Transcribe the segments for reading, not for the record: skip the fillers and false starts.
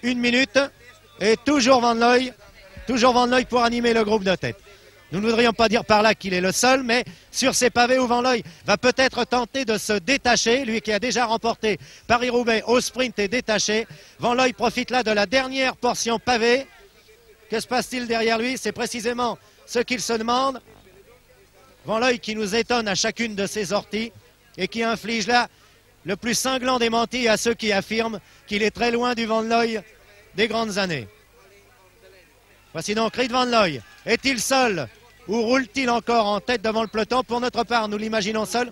1 minute. Et toujours Van Looy pour animer le groupe de tête. Nous ne voudrions pas dire par là qu'il est le seul, mais sur ces pavés où Van Looy va peut-être tenter de se détacher, lui qui a déjà remporté Paris-Roubaix au sprint et détaché. Van Looy profite là de la dernière portion pavée. Que se passe-t-il derrière lui? C'est précisément ce qu'il se demande. Van Looy qui nous étonne à chacune de ses sorties et qui inflige là le plus cinglant démenti à ceux qui affirment qu'il est très loin du Van Looy des grandes années. Voici donc Ruud Van Looy. Est-il seul ou roule-t-il encore en tête devant le peloton? Pour notre part, nous l'imaginons seul.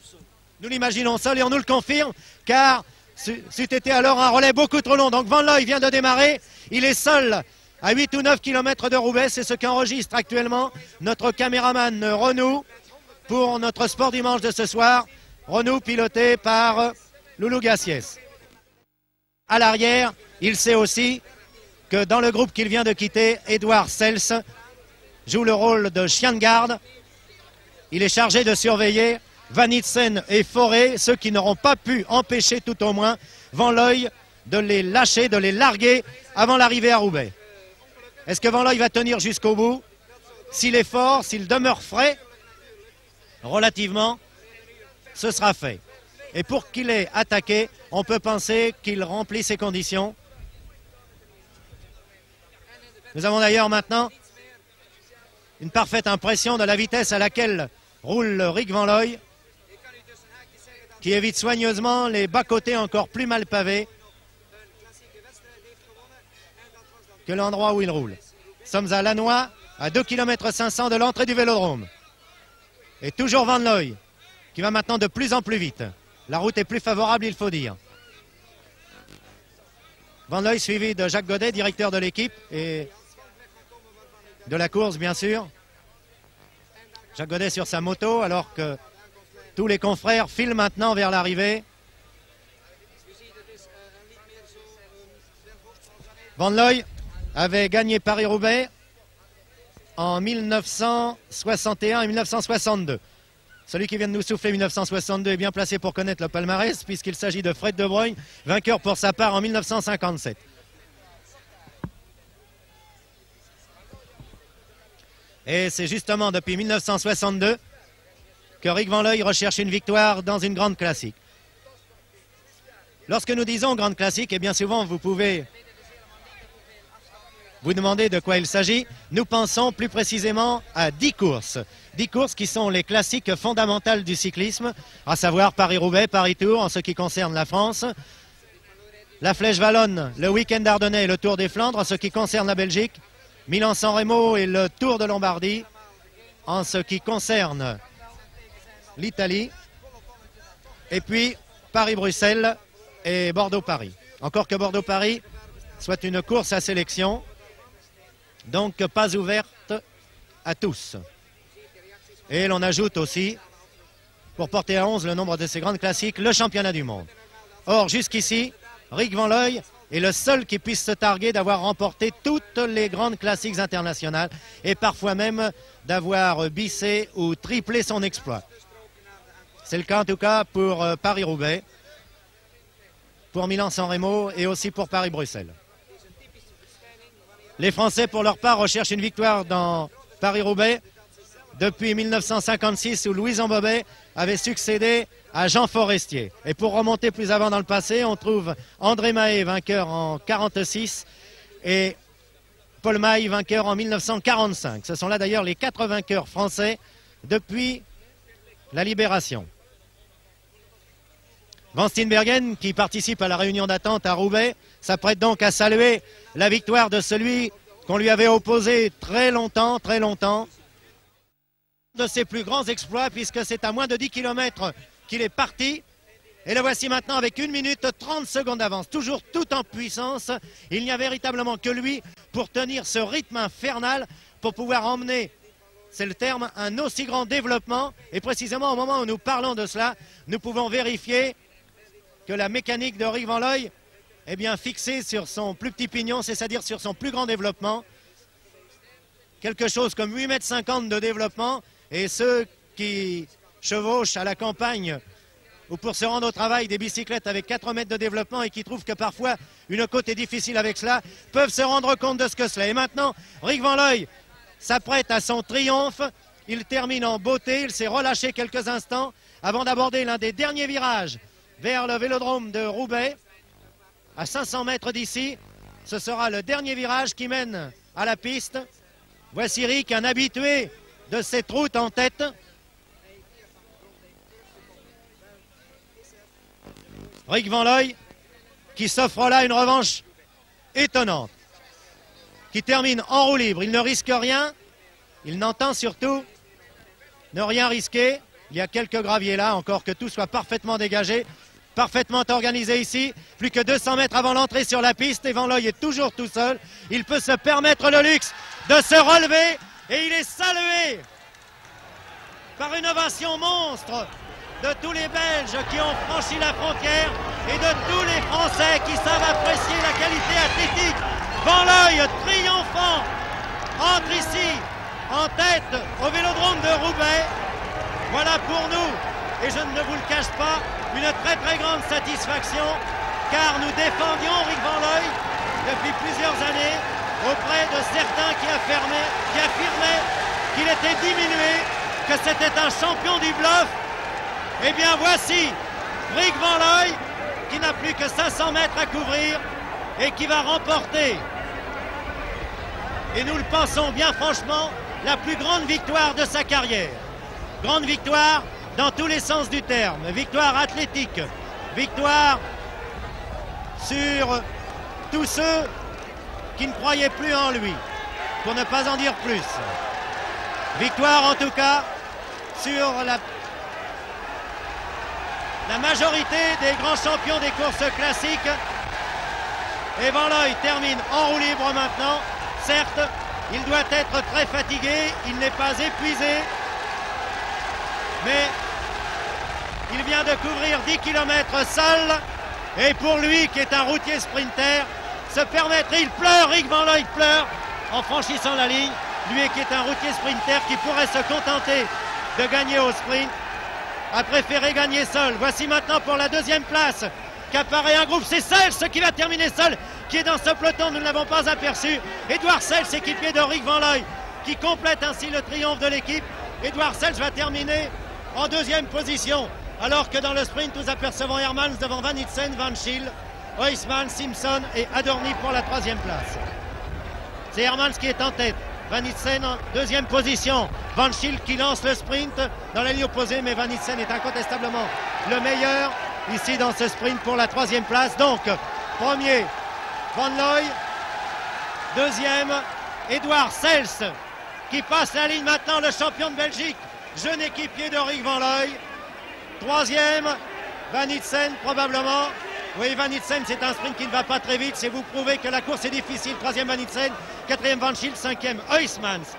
Nous l'imaginons seul et on nous le confirme, car c'eût été alors un relais beaucoup trop long. Donc Van Looy vient de démarrer. Il est seul à 8 ou 9 km de Roubaix. C'est ce qu'enregistre actuellement notre caméraman Renaud pour notre Sport Dimanche de ce soir. Renaud piloté par Loulou Gassiès. À l'arrière, il sait aussi que dans le groupe qu'il vient de quitter, Edouard Sels joue le rôle de chien de garde. Il est chargé de surveiller Van Itsen et Forêt, ceux qui n'auront pas pu empêcher tout au moins Van Looy de les lâcher, de les larguer avant l'arrivée à Roubaix. Est-ce que Van Looy va tenir jusqu'au bout? S'il est fort, s'il demeure frais, relativement, ce sera fait. Et pour qu'il ait attaqué, on peut penser qu'il remplit ses conditions. Nous avons d'ailleurs maintenant une parfaite impression de la vitesse à laquelle roule Rik Van Looy, qui évite soigneusement les bas-côtés encore plus mal pavés que l'endroit où il roule. Nous sommes à Lannoy, à 2 km 500 de l'entrée du Vélodrome. Et toujours Van Looy, qui va maintenant de plus en plus vite. La route est plus favorable, il faut dire. Van Looy suivi de Jacques Godet, directeur de l'équipe et de la course, bien sûr. Jacques Godet sur sa moto, alors que tous les confrères filent maintenant vers l'arrivée. Van Looy avait gagné Paris-Roubaix en 1961 et 1962. Celui qui vient de nous souffler 1962 est bien placé pour connaître le palmarès, puisqu'il s'agit de Fred De Bruyne, vainqueur pour sa part en 1957. Et c'est justement depuis 1962 que Rik Van Looy recherche une victoire dans une grande classique. Lorsque nous disons grande classique, et bien souvent vous pouvez vous demander de quoi il s'agit, nous pensons plus précisément à 10 courses. 10 courses qui sont les classiques fondamentales du cyclisme, à savoir Paris-Roubaix, Paris-Tours en ce qui concerne la France, la Flèche Wallonne, le week-end ardennais et le Tour des Flandres en ce qui concerne la Belgique, Milan-San Remo et le Tour de Lombardie en ce qui concerne l'Italie, et puis Paris-Bruxelles et Bordeaux-Paris. Encore que Bordeaux-Paris soit une course à sélection, donc pas ouverte à tous. Et l'on ajoute aussi, pour porter à 11 le nombre de ces grandes classiques, le championnat du monde. Or, jusqu'ici, Rik Van Looy est le seul qui puisse se targuer d'avoir remporté toutes les grandes classiques internationales et parfois même d'avoir bissé ou triplé son exploit. C'est le cas en tout cas pour Paris-Roubaix, pour Milan-San Remo et aussi pour Paris-Bruxelles. Les Français, pour leur part, recherchent une victoire dans Paris-Roubaix depuis 1956 où Louis Ambobet avait succédé à Jean Forestier. Et pour remonter plus avant dans le passé, on trouve André Mahé, vainqueur en 1946, et Paul Maille, vainqueur en 1945. Ce sont là d'ailleurs les 4 vainqueurs français depuis la Libération. Van Steenbergen, qui participe à la réunion d'attente à Roubaix, s'apprête donc à saluer la victoire de celui qu'on lui avait opposé très longtemps, de ses plus grands exploits, puisque c'est à moins de 10 km qu'il est parti. Et le voici maintenant avec 1 minute 30 secondes d'avance, toujours tout en puissance. Il n'y a véritablement que lui pour tenir ce rythme infernal, pour pouvoir emmener, c'est le terme, un aussi grand développement. Et précisément au moment où nous parlons de cela, nous pouvons vérifier que la mécanique de Rik Van Looy est bien fixée sur son plus petit pignon, c'est-à-dire sur son plus grand développement. Quelque chose comme 8,50 m de développement. Et ceux qui chevauchent à la campagne ou pour se rendre au travail des bicyclettes avec 4 mètres de développement et qui trouvent que parfois une côte est difficile avec cela, peuvent se rendre compte de ce que cela est. Et maintenant, Rick Van Looy s'apprête à son triomphe. Il termine en beauté, il s'est relâché quelques instants avant d'aborder l'un des derniers virages vers le vélodrome de Roubaix, à 500 mètres d'ici. Ce sera le dernier virage qui mène à la piste. Voici Rick, un habitué de cette route, en tête. Rick Van Looy qui s'offre là une revanche étonnante, qui termine en roue libre. Il ne risque rien, il n'entend surtout ne rien risquer. Il y a quelques graviers là, encore que tout soit parfaitement dégagé, parfaitement organisé ici. Plus que 200 mètres avant l'entrée sur la piste et Van Looy est toujours tout seul. Il peut se permettre le luxe de se relever et il est salué par une ovation monstre de tous les Belges qui ont franchi la frontière et de tous les Français qui savent apprécier la qualité athlétique. Van Looy, triomphant, entre ici en tête au vélodrome de Roubaix. Voilà pour nous, et je ne vous le cache pas, une très très grande satisfaction, car nous défendions Rick Van Looy depuis plusieurs années auprès de certains qui affirmaient qu'il était diminué, que c'était un champion du bluff. Eh bien voici Rick Van Looy qui n'a plus que 500 mètres à couvrir et qui va remporter, et nous le pensons bien franchement, la plus grande victoire de sa carrière. Grande victoire dans tous les sens du terme. Victoire athlétique, victoire sur tous ceux qui ne croyaient plus en lui, pour ne pas en dire plus. Victoire en tout cas sur la majorité des grands champions des courses classiques. Et Van Looy termine en roue libre maintenant. Certes, il doit être très fatigué, il n'est pas épuisé, mais il vient de couvrir 10 km seul. Et pour lui, qui est un routier sprinter, se permettre, il pleure, Rick Van Looy pleure en franchissant la ligne. Lui qui est un routier sprinter qui pourrait se contenter de gagner au sprint, a préféré gagner seul. Voici maintenant pour la deuxième place qu'apparaît un groupe. C'est Sels qui va terminer seul, qui est dans ce peloton, nous ne l'avons pas aperçu. Edouard Sels, équipier de Rick Van Looy, qui complète ainsi le triomphe de l'équipe. Edouard Sels va terminer en deuxième position, alors que dans le sprint, nous apercevons Hermans devant Van Itsen, Van Schiel, Huisman, Simpson et Adorni pour la troisième place. C'est Hermans qui est en tête. Van Itsen en deuxième position. Van Schiel qui lance le sprint dans la ligne opposée, mais Van Itsen est incontestablement le meilleur ici dans ce sprint pour la troisième place. Donc, premier, Van Looy. Deuxième, Edouard Sels qui passe la ligne maintenant, le champion de Belgique, jeune équipier de Rick Van Looy. Troisième, Van Itsen probablement. Oui, Van Itsen, c'est un sprint qui ne va pas très vite. C'est vous prouver que la course est difficile. Troisième, Van Itsen. Quatrième, Van Schiel. Cinquième, Huismans.